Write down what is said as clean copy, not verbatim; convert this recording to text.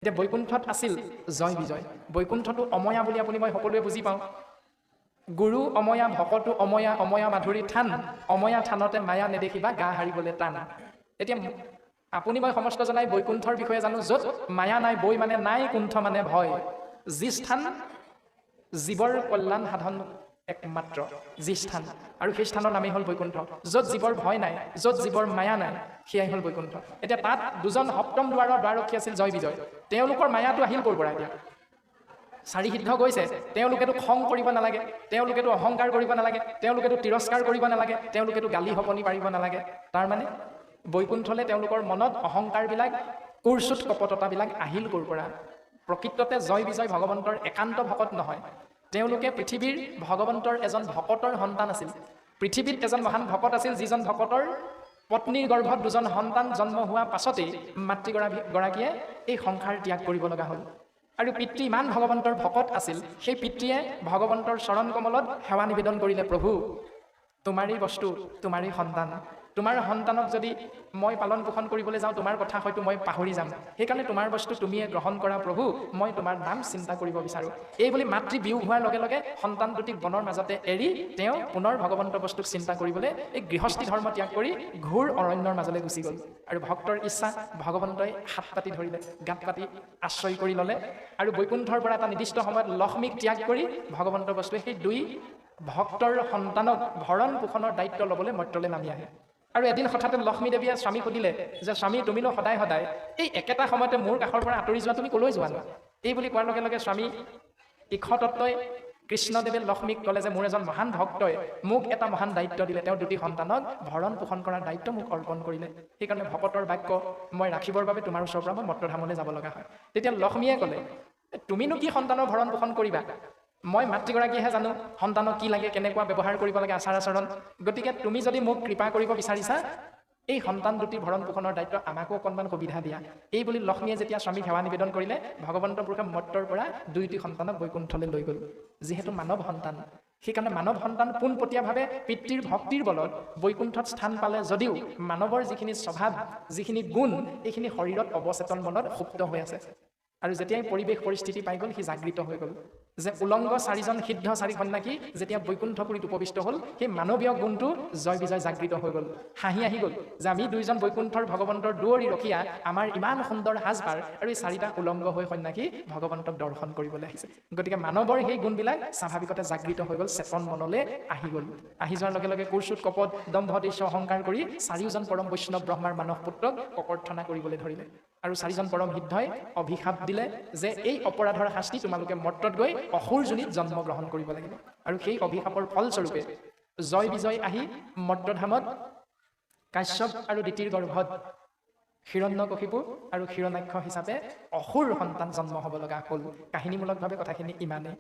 এতিয়া বৈকুণ্ঠত আছিল জয় বিজয়, বৈকুণ্ঠটো অময়া বুলি আপুনি মই সকলোৱে বুজি পাওঁ। গুৰু অময়া, ভকতো অময়া, অময়া মাধুৰী থান, অময়া থানতে মায়া নেদেখিবা গা হাৰিবলৈ টান। এতিয়া আপুনি মই সমস্ত জনাই বৈকুণ্ঠৰ বিষয়ে জানো, য'ত মায়া নাই, বৈ মানে নাই, কুণ্ঠ মানে ভয়, যি স্থান জীৱৰ কল্যাণ সাধন একমাত্ৰ যি স্থান, আৰু সেই স্থানৰ নামেই হ'ল বৈকুণ্ঠ। য'ত জীৱৰ ভয় নাই, য'ত জীৱৰ মায়া নাই, সেয়াই হ'ল বৈকুণ্ঠ। এতিয়া তাত দুজন সপ্তম দুৱাৰৰ দ্বাৰৰক্ষী আছিল জয় বিজয়। তেওঁলোকৰ মায়াটো আহিল ক'ৰ পৰা? এতিয়া চাৰি সিদ্ধ গৈছে, তেওঁলোকেতো খং কৰিব নালাগে, তেওঁলোকেতো অহংকাৰ কৰিব নালাগে, তেওঁলোকেতো তিৰস্কাৰ কৰিব নালাগে, তেওঁলোকেতো গালি শপনি পাৰিব নালাগে। তাৰমানে বৈকুণ্ঠলৈ তেওঁলোকৰ মনত অহংকাৰবিলাক, কুৰচুত কপটতাবিলাক আহিল ক'ৰ পৰা? প্ৰকৃততে জয় বিজয় ভগৱন্তৰ একান্ত ভকত নহয়, তেওঁলোকে পৃথিৱীৰ ভগৱন্তৰ এজন ভকতৰ সন্তান আছিল। পৃথিৱীত এজন মহান ভকত আছিল, যিজন ভকতৰ পত্নীৰ গৰ্ভত দুজন সন্তান জন্ম হোৱা পাছতেই মাতৃগৰাকীয়ে এই সংসাৰ ত্যাগ কৰিব লগা হ'ল। আৰু পিতৃ ইমান ভগৱন্তৰ ভকত আছিল, সেই পিতৃয়ে ভগৱন্তৰ চৰণ কমলত সেৱা নিবেদন কৰিলে, প্ৰভু তোমাৰেই বস্তু, তোমাৰেই সন্তান, তোমাৰ সন্তানক যদি মই পালন পোষণ কৰিবলৈ যাওঁ, তোমাৰ কথা হয়তো মই পাহৰি যাম, সেইকাৰণে তোমাৰ বস্তু তুমিয়ে গ্ৰহণ কৰা প্ৰভু, মই তোমাৰ নাম চিন্তা কৰিব বিচাৰোঁ। এই বুলি মাতৃ বিয়োগ হোৱাৰ লগে লগে সন্তান দুটিক বনৰ মাজতে এৰি তেওঁ পুনৰ ভগৱন্ত বস্তুক চিন্তা কৰিবলৈ এই গৃহস্থী ধৰ্ম ত্যাগ কৰি ঘোৰ অৰণ্যৰ মাজলৈ গুচি গ'ল। আৰু ভক্তৰ ইচ্ছা ভগৱন্তই হাত পাতি ধৰিলে, গাত পাতি আশ্ৰয় কৰি ল'লে, আৰু বৈকুণ্ঠৰ পৰা এটা নিৰ্দিষ্ট সময়ত লক্ষ্মীক ত্যাগ কৰি ভগৱন্ত বস্তুৱে সেই দুই ভক্তৰ সন্তানক ভৰণ পোষণৰ দায়িত্ব ল'বলৈ মৰ্ত্যলৈ নামি আহে। আৰু এদিন হঠাতে লক্ষ্মী দেৱীয়ে স্বামীক সুধিলে যে স্বামী তুমিনো সদায় সদায় এই একেটা সময়তে মোৰ কাষৰ পৰা আঁতৰি যোৱা, তুমি ক'লৈ যোৱা না? এই বুলি কোৱাৰ লগে লগে স্বামী ইক্ষতত্বই কৃষ্ণদেৱে লক্ষ্মীক ক'লে যে মোৰ এজন মহান ভক্তই মোক এটা মহান দায়িত্ব দিলে, তেওঁৰ দুটি সন্তানক ভৰণ পোষণ কৰাৰ দায়িত্ব মোক অৰ্পণ কৰিলে, সেইকাৰণে ভকতৰ বাক্য মই ৰাখিবৰ বাবে তোমাৰ ওচৰৰ পৰা মই মৰ্ত্যধামলৈ যাব লগা হয়। তেতিয়া লক্ষ্মীয়ে ক'লে তুমিনো কি সন্তানৰ ভৰণ পোষণ কৰিবা? মই মাতৃগৰাকীয়েহে জানো সন্তানক কি লাগে, কেনেকুৱা ব্যৱহাৰ কৰিব লাগে, আচাৰ আচৰণ। গতিকে তুমি যদি মোক কৃপা কৰিব বিচাৰিছা, এই সন্তান দুটি ভৰণ পোষণৰ দায়িত্ব আমাকো অকণমান সুবিধা দিয়া। এই বুলি লক্ষ্মীয়ে যেতিয়া স্বামীক সেৱা নিবেদন কৰিলে, ভগৱন্ত পুৰুষে মৰ্ত্যৰ পৰা দুইটি সন্তানক বৈকুণ্ঠলৈ লৈ গ'ল। যিহেতু মানৱ সন্তান, সেইকাৰণে মানৱ সন্তান পোনপটীয়াভাৱে পিতৃৰ ভক্তিৰ বলত বৈকুণ্ঠত স্থান পালে যদিও মানৱৰ যিখিনি স্বভাৱ, যিখিনি গুণ, এইখিনি শৰীৰত অৱচেতন মনত সুপ্ত হৈ আছে। আৰু যেতিয়াই পৰিৱেশ পৰিস্থিতি পাই গ'ল, সি জাগৃত হৈ গ'ল যে উলংগ চাৰিজন সিদ্ধ চাৰি সন্ন্যাসী যেতিয়া বৈকুণ্ঠপুৰীত উপবিষ্ট হ'ল, সেই মানৱীয় গুণটো জয় বিজয় জাগৃত হৈ গ'ল। হাঁহি আহি গ'ল যে আমি দুইজন বৈকুণ্ঠৰ ভগৱন্তৰ দুৱৰী ৰখীয়া, আমাৰ ইমান সুন্দৰ সাজপাৰ, আৰু এই চাৰিটা উলংগ হৈ সন্ন্যাসী ভগৱন্তক দৰ্শন কৰিবলৈ আহিছে। গতিকে মানৱৰ সেই গুণবিলাক স্বাভাৱিকতে জাগৃত হৈ গ'ল, চেতন মনলৈ আহি গ'ল। আহি যোৱাৰ লগে লগে কুৰচুত কপট দম্ভ দৃশ্য অহংকাৰ কৰি চাৰিওজন পৰম বৈষ্ণৱ ব্ৰহ্মাৰ মানস পুত্ৰক ককৰ্থনা কৰিবলৈ ধৰিলে। আৰু চাৰিজন পৰম সিদ্ধই অভিশাপ দিলে যে এই অপৰাধৰ শাস্তি তোমালোকে মৰ্ত্যত গৈ অসুৰ যোনিত জন্ম গ্ৰহণ কৰিব লাগিব। আৰু সেই অভিশাপৰ ফলস্বৰূপে জয় বিজয় আহি মৰ্ত্যধামত কাশ্যপ আৰু দিতিৰ গৰ্ভত হিৰণ্যকশিপু আৰু হিৰণ্যাক্ষ হিচাপে অসুৰ সন্তান জন্ম হ'ব লগা হ'ল। কাহিনীমূলকভাৱে কথাখিনি ইমানেই।